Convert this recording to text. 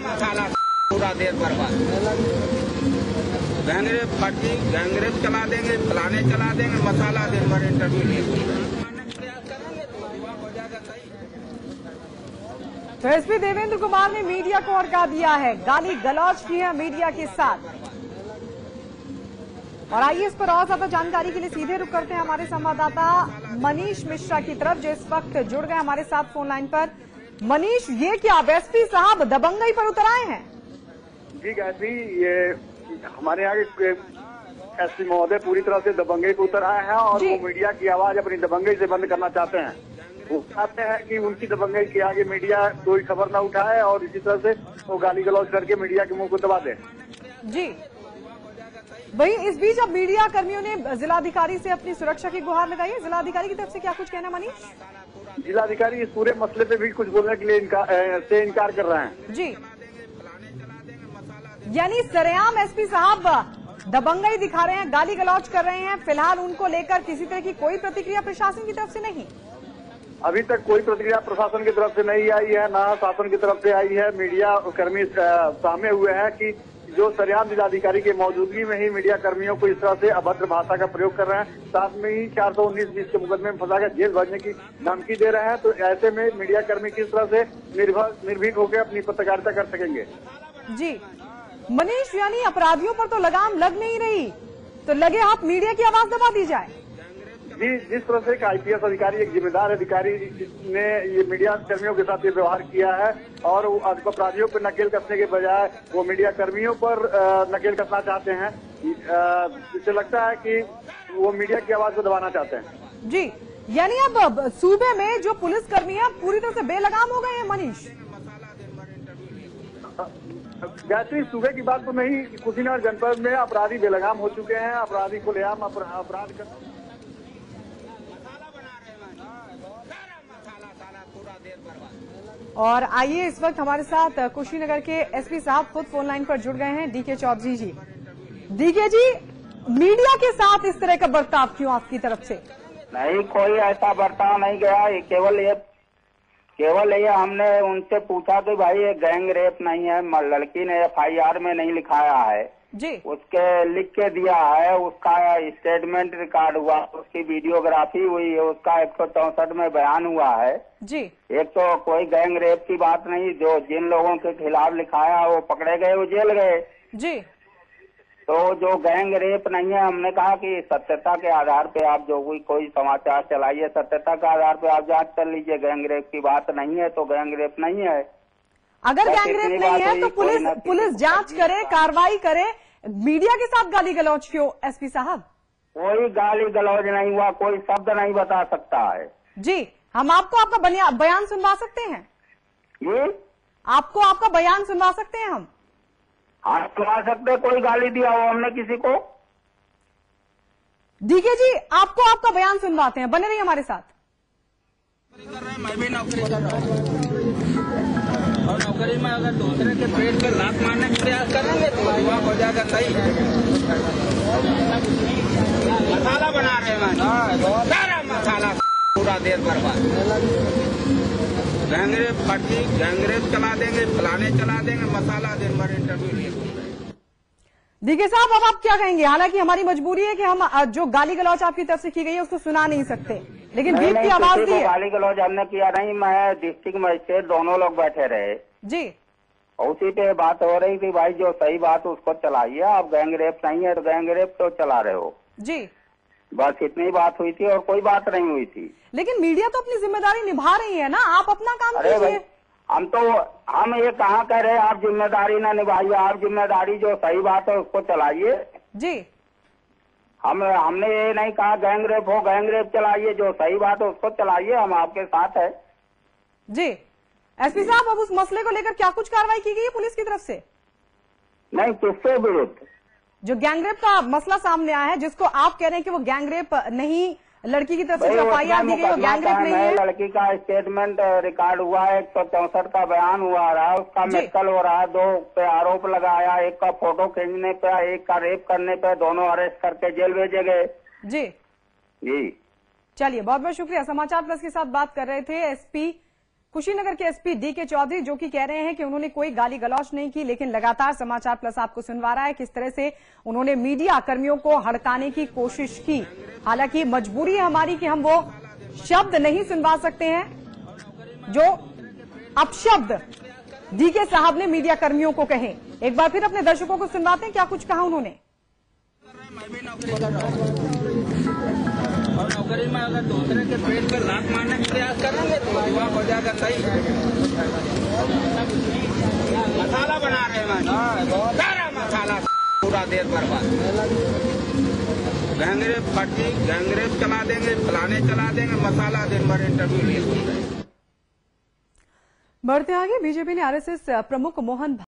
मसाला पूरा देश बर्बाद। गैंगरेप फर्जी, गैंगरेप चला देंगे, फलाने चला देंगे, मसाला दिन भर इंटरव्यू लिए तो एसपी देवेंद्र कुमार ने मीडिया को हड़का दिया है, गाली गलौज की है मीडिया के साथ। और आइए इस पर और ज्यादा जानकारी के लिए सीधे रुख करते हैं हमारे संवाददाता मनीष मिश्रा की तरफ, जो इस वक्त जुड़ गए हमारे साथ फोन लाइन पर। मनीष, ये क्या एसपी साहब दबंगई पर उतर आए हैं? जी गायत्री, ये हमारे यहाँ के एसपी महोदय पूरी तरह से दबंगई पर उतर आए हैं और वो मीडिया की आवाज अपनी दबंगई से बंद करना चाहते हैं। वो चाहते हैं कि उनकी दबंगई के आगे मीडिया कोई खबर न उठाए और इसी तरह से वो गाली गलौज करके मीडिया के मुंह को दबा दे। जी, वही इस बीच अब मीडिया कर्मियों ने जिलाधिकारी से अपनी सुरक्षा की गुहार लगाई है। जिलाधिकारी की तरफ से क्या कुछ कहना मनीष? जिलाधिकारी इस पूरे मसले पे भी कुछ बोलने के लिए इनकार कर रहे हैं। जी, यानी सरेआम एसपी साहब दबंगई दिखा रहे हैं, गाली गलौज कर रहे हैं। फिलहाल उनको लेकर किसी तरह की कोई प्रतिक्रिया प्रशासन की तरफ से नहीं? अभी तक कोई प्रतिक्रिया प्रशासन की तरफ से नहीं आई है, ना शासन की तरफ से आई है। मीडिया कर्मी सहमे हुए हैं कि जो सरेआम जिलाधिकारी की मौजूदगी में ही मीडिया कर्मियों को इस तरह से अभद्र भाषा का प्रयोग कर रहे हैं, साथ में ही 419-20 के मुकदमे में फंसाकर जेल भरने की धमकी दे रहे हैं। तो ऐसे में मीडिया कर्मी किस तरह से निर्भीक होकर अपनी पत्रकारिता कर सकेंगे? जी मनीष, यानी अपराधियों पर तो लगाम लग नहीं रही, तो लगे आप मीडिया की आवाज दबा दी जाए। जी, जिस तरह से एक आईपीएस अधिकारी, एक जिम्मेदार अधिकारी ने ये मीडिया कर्मियों के साथ ये व्यवहार किया है और अपराधियों पर नकेल कसने के बजाय वो मीडिया कर्मियों पर नकेल कसना चाहते हैं। इससे लगता है कि वो मीडिया की आवाज को दबाना चाहते हैं। जी, यानी अब सूबे में जो पुलिस कर्मी है पूरी तरह से बेलगाम हो गए हैं मनीष? गायत्री, सूबे की बात तो नहीं, कुशीनगर जनपद में अपराधी बेलगाम हो चुके हैं। अपराधी खुलेआम अपराध कर और आइए इस वक्त हमारे साथ कुशीनगर के एसपी साहब खुद फोन लाइन पर जुड़ गए हैं, डीके चौधरी जी। डीके जी, मीडिया के साथ इस तरह का बर्ताव क्यों आपकी तरफ से? नहीं, कोई ऐसा बर्ताव नहीं गया। केवल ये हमने उनसे पूछा कि भाई ये गैंग रेप नहीं है, लड़की ने FIR में नहीं लिखाया है जी, उसके लिख के दिया है, उसका स्टेटमेंट रिकॉर्ड हुआ, उसकी वीडियोग्राफी हुई है, उसका 164 में बयान हुआ है जी। एक तो कोई गैंग रेप की बात नहीं, जो जिन लोगों के खिलाफ लिखाया वो पकड़े गए, वो जेल गए जी। तो जो गैंग रेप नहीं है, हमने कहा कि सत्यता के आधार पे आप जो कोई समाचार चलाइए, सत्यता के आधार पे आप जांच कर लीजिए। गैंग रेप की बात नहीं है तो गैंग रेप नहीं है। अगर गैंग रेप नहीं है तो पुलिस जांच करे, कार्रवाई करे। मीडिया के साथ गाली गलौज क्यों एसपी साहब? कोई गाली गलौज नहीं हुआ, कोई शब्द नहीं बता सकता है। जी, हम आपको आपका बयान सुनवा सकते हैं? ये आपको आपका बयान सुनवा सकते हैं हम? हाँ, सुना सकते। कोई गाली दिया हो हमने किसी को? डीके जी, आपको आपका बयान सुनवाते हैं, बने रहिए हमारे साथ। मैं भी नौकरी कर रहा हूँ और नौकरी में अगर दूसरे के पेट पे लात मारने का प्रयास करेंगे तो हुआ हो जाएगा सही। मसाला बना रहे हैं, सारा मसाला पूरा देश बर्बाद। गैंगरेप फर्जी, गैंगरेप चला देंगे, फलाने चला देंगे, मसाला दिन भर इंटरव्यू लिए। डीके साहब, अब आप क्या कहेंगे? हालांकि हमारी मजबूरी है कि हम जो गाली गलौज आपकी तरफ से की गई है उसको सुना नहीं सकते, लेकिन बीप की आवाज दी है। गाली गलौज हमने किया नहीं, मैं डिस्ट्रिक्ट मजिस्ट्रेट दोनों लोग बैठे रहे जी, उसी पे बात हो रही थी। भाई जो सही बात उसको चलाइए, आप गैंग रेप नहीं है तो गैंग रेप तो चला रहे हो जी। बस इतनी बात हुई थी और कोई बात नहीं हुई थी। लेकिन मीडिया तो अपनी जिम्मेदारी निभा रही है ना, आप अपना काम कीजिए। हम ये कहाँ कह रहे आप जिम्मेदारी ना निभाइए, आप जिम्मेदारी जो सही बात है उसको चलाइए जी। हमने ये नहीं कहा गैंग रेप हो, गैंग रेप चलाइए, जो सही बात है उसको चलाइए, हम आपके साथ है जी। एसपी साहब, अब उस मसले को लेकर क्या कुछ कार्रवाई की गई है पुलिस की तरफ से? नहीं, किसके विरुद्ध? जो गैंगरेप का मसला सामने आया है, जिसको आप कह रहे हैं कि वो गैंगरेप नहीं, लड़की की तरफ से जो FIR दी गई वो गैंगरेप नहीं है। लड़की का स्टेटमेंट रिकॉर्ड हुआ है, 164 का बयान हुआ रहा है, उसका मेडिकल हो रहा है, 2 पे आरोप लगाया, एक का फोटो खींचने पे, एक का रेप करने पे, दोनों अरेस्ट करके जेल भेजे गए जी। जी, चलिए, बहुत बहुत शुक्रिया। समाचार प्लस के साथ बात कर रहे थे एसपी कुशीनगर के एसपी डी.के. चौधरी जो कि कह रहे हैं कि उन्होंने कोई गाली गलौज नहीं की, लेकिन लगातार समाचार प्लस आपको सुनवा रहा है किस तरह से उन्होंने मीडिया कर्मियों को हड़काने की कोशिश की। हालांकि मजबूरी है हमारी कि हम वो शब्द नहीं सुनवा सकते हैं जो अपशब्द डी.के. साहब ने मीडिया कर्मियों को कहे। एक बार फिर अपने दर्शकों को सुनवाते हैं क्या कुछ कहा उन्होंने। मैं भी नौकरी कर रहा हूँ और नौकरी में अगर दूसरे के पेट पे लात मारने का प्रयास करेंगे तो युवा हो जाएगा सही। मसाला बना रहे हैं सारा मसाला पूरा देश बर्बाद। गैंगरेप पार्टी गैंगरेप चला देंगे, फलाने चला देंगे, मसाला दिन भर इंटरव्यू ले। बढ़ते आगे, बीजेपी ने आरएसएस प्रमुख मोहन